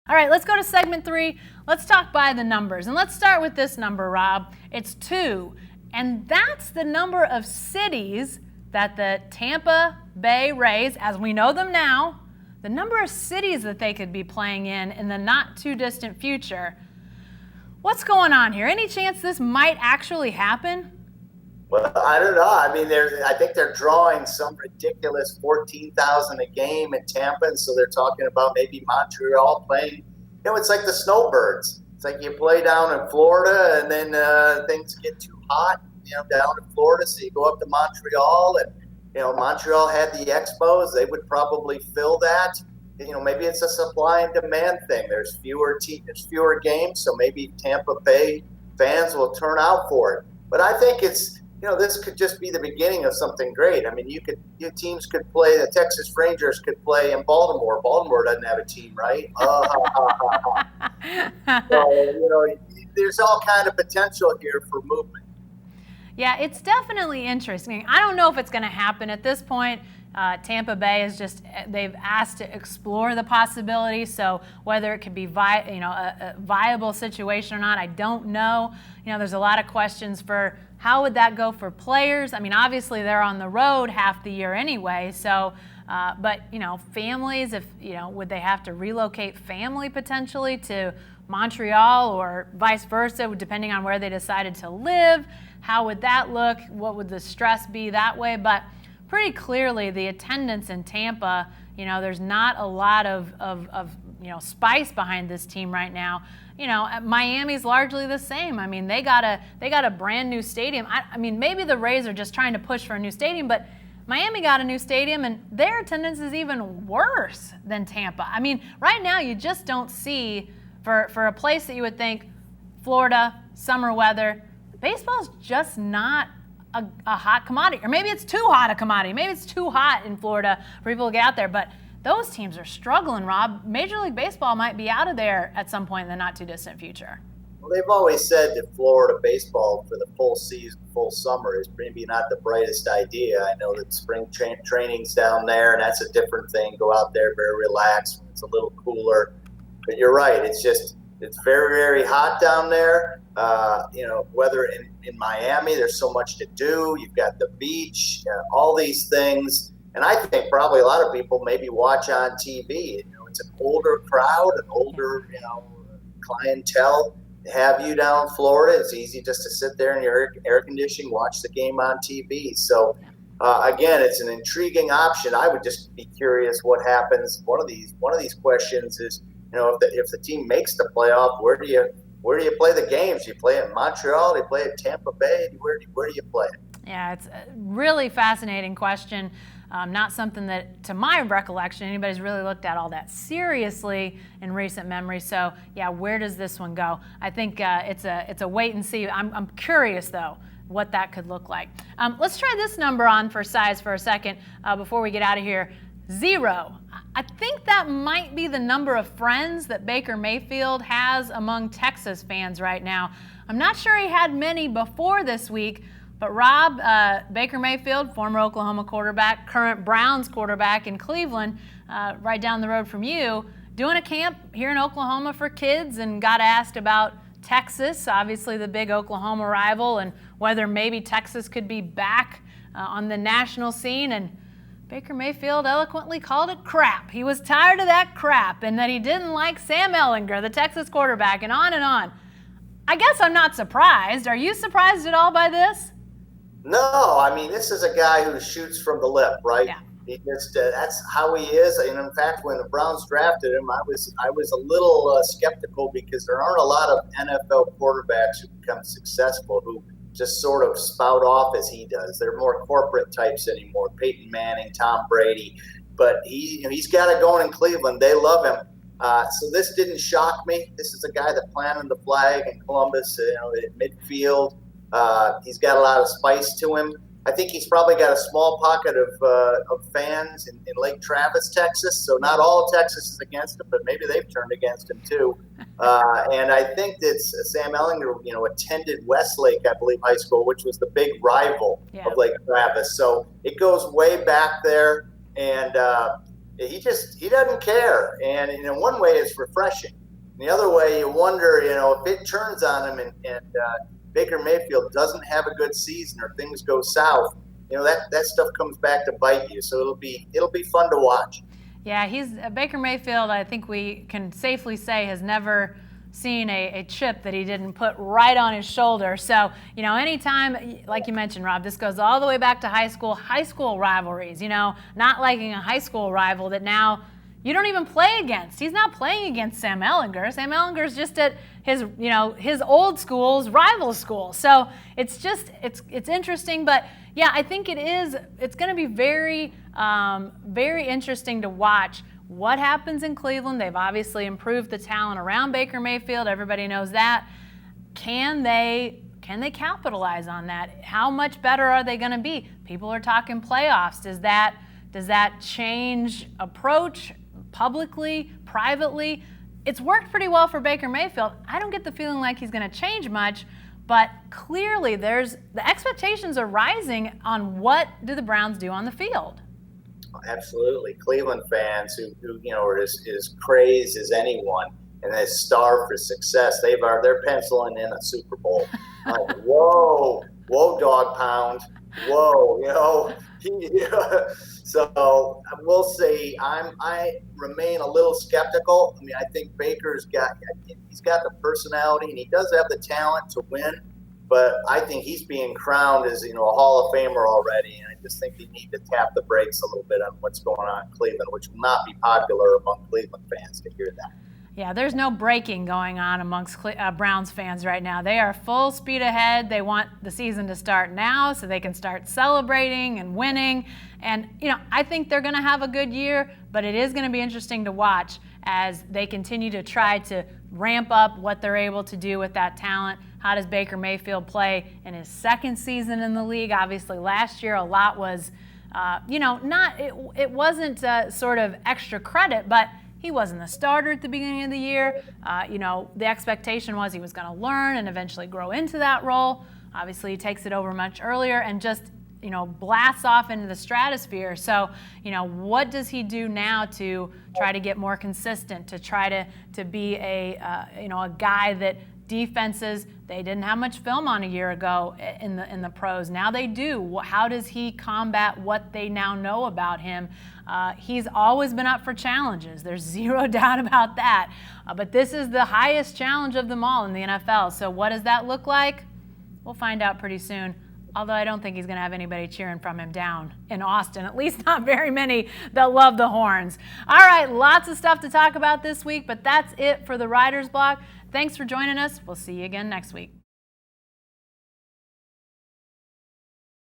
All right, let's go to segment 3. Let's talk by the numbers. And let's start with this number, Rob. It's 2. And that's the number of cities that the Tampa Bay Rays, as we know them now, the number of cities that they could be playing in the not too distant future. What's going on here? Any chance this might actually happen? Well, I don't know. I mean, I think they're drawing some ridiculous 14,000 a game in Tampa, and so they're talking about maybe Montreal playing. It's like the snowbirds. It's like you play down in Florida, and then things get too hot, down in Florida, so you go up to Montreal, and Montreal had the Expos. They would probably fill that. Maybe it's a supply and demand thing. There's fewer games, so maybe Tampa Bay fans will turn out for it. But I think it's. This could just be the beginning of something great. I mean, your teams could play. The Texas Rangers could play in Baltimore. Baltimore doesn't have a team, right? So, there's all kind of potential here for movement. Yeah, it's definitely interesting. I don't know if it's going to happen at this point. Tampa Bay is they've asked to explore the possibility. So whether it could be a viable situation or not, I don't know. There's a lot of questions for how would that go for players. I mean, obviously they're on the road half the year anyway. So, but families, would they have to relocate family potentially to Montreal or vice versa, depending on where they decided to live? How would that look? What would the stress be that way? But pretty clearly, the attendance in Tampa, there's not a lot of spice behind this team right now. Miami's largely the same. I mean, they got a brand new stadium. I mean, maybe the Rays are just trying to push for a new stadium, but Miami got a new stadium, and their attendance is even worse than Tampa. I mean, right now you just don't see for a place that you would think Florida, summer weather, baseball's just not a hot commodity. Or maybe it's too hot a commodity. Maybe it's too hot in Florida for people to get out there. But those teams are struggling, Rob. Major League Baseball might be out of there at some point in the not too distant future. Well, they've always said that Florida baseball for the full season, full summer is maybe not the brightest idea. I know that spring training's down there, and that's a different thing. Go out there very relaxed when it's a little cooler. But you're right. It's very, very hot down there. Whether in Miami, there's so much to do. You've got the beach, all these things. And I think probably a lot of people maybe watch on TV. It's an older crowd, an older, clientele. To have you down in Florida, it's easy just to sit there in your air conditioning, watch the game on TV. So, again, it's an intriguing option. I would just be curious what happens. One of these questions is, if the team makes the playoff, where do you play the games? Do you play it in Montreal? Do you play it in Tampa Bay? Where do you play it? Yeah, it's a really fascinating question. Not something that, to my recollection, anybody's really looked at all that seriously in recent memory. So, yeah, where does this one go? I think it's a wait and see. I'm curious, though, what that could look like. Let's try this number on for size for a second before we get out of here. 0. I think that might be the number of friends that Baker Mayfield has among Texas fans right now. I'm not sure he had many before this week, but Rob, Baker Mayfield, former Oklahoma quarterback, current Browns quarterback in Cleveland, right down the road from you, doing a camp here in Oklahoma for kids and got asked about Texas, obviously the big Oklahoma rival, and whether maybe Texas could be back on the national scene. And Baker Mayfield eloquently called it crap. He was tired of that crap and that he didn't like Sam Ehlinger, the Texas quarterback, and on and on. I guess I'm not surprised. Are you surprised at all by this? No, I mean, this is a guy who shoots from the lip, right? Yeah. He just, that's how he is. And in fact, when the Browns drafted him, I was a little skeptical because there aren't a lot of NFL quarterbacks who become successful who just sort of spout off as he does. They're more corporate types anymore. Peyton Manning, Tom Brady, but he's got it going in Cleveland. They love him. So this didn't shock me. This is a guy that planted the flag in Columbus, at midfield. He's got a lot of spice to him. I think he's probably got a small pocket of fans in Lake Travis, Texas. So not all Texas is against him, but maybe they've turned against him too. And I think that Sam Ehlinger, attended Westlake, I believe, high school, which was the big rival of Lake Travis. So it goes way back there. And He doesn't care. And in one way, it's refreshing. The other way, you wonder, if it turns on him and Baker Mayfield doesn't have a good season or things go south, that stuff comes back to bite you. So it'll be fun to watch. Yeah, he's Baker Mayfield. I think we can safely say has never seen a chip that he didn't put right on his shoulder. So, anytime, like you mentioned, Rob, this goes all the way back to high school rivalries, not liking a high school rival that now you don't even play against. He's not playing against Sam Ehlinger. Sam Ehlinger's just at his old school's rival school. So it's interesting, but yeah, I think it's going to be very, very interesting to watch what happens in Cleveland. They've obviously improved the talent around Baker Mayfield. Everybody knows that. Can they capitalize on that? How much better are they going to be? People are talking playoffs. Does that change approach publicly, privately? It's worked pretty well for Baker Mayfield. I don't get the feeling like he's going to change much, but clearly the expectations are rising on what do the Browns do on the field. Absolutely. Cleveland fans who are as crazed as anyone and they starve for success. They're penciling in a Super Bowl. Like, whoa, dog pound. Whoa, So we'll see. I remain a little skeptical. I mean, I think Baker's got the personality and he does have the talent to win. But I think he's being crowned as a Hall of Famer already, and I just think they need to tap the brakes a little bit on what's going on in Cleveland, which will not be popular among Cleveland fans to hear that. Yeah, there's no braking going on amongst Browns fans right now. They are full speed ahead. They want the season to start now so they can start celebrating and winning. And, I think they're going to have a good year, but it is going to be interesting to watch as they continue to try to ramp up what they're able to do with that talent. How does Baker Mayfield play in his second season in the league? Obviously, last year a lot was, it wasn't sort of extra credit, but he wasn't the starter at the beginning of the year. The expectation was he was going to learn and eventually grow into that role. Obviously, he takes it over much earlier and just blasts off into the stratosphere. So, what does he do now to try to get more consistent, to try to be a guy that defenses, they didn't have much film on a year ago in the pros. Now they do. How does he combat what they now know about him? He's always been up for challenges. There's zero doubt about that. But this is the highest challenge of them all in the NFL. So what does that look like? We'll find out pretty soon. Although I don't think he's going to have anybody cheering from him down in Austin, at least not very many that love the horns. All right, lots of stuff to talk about this week, but that's it for the Writer's Block. Thanks for joining us. We'll see you again next week.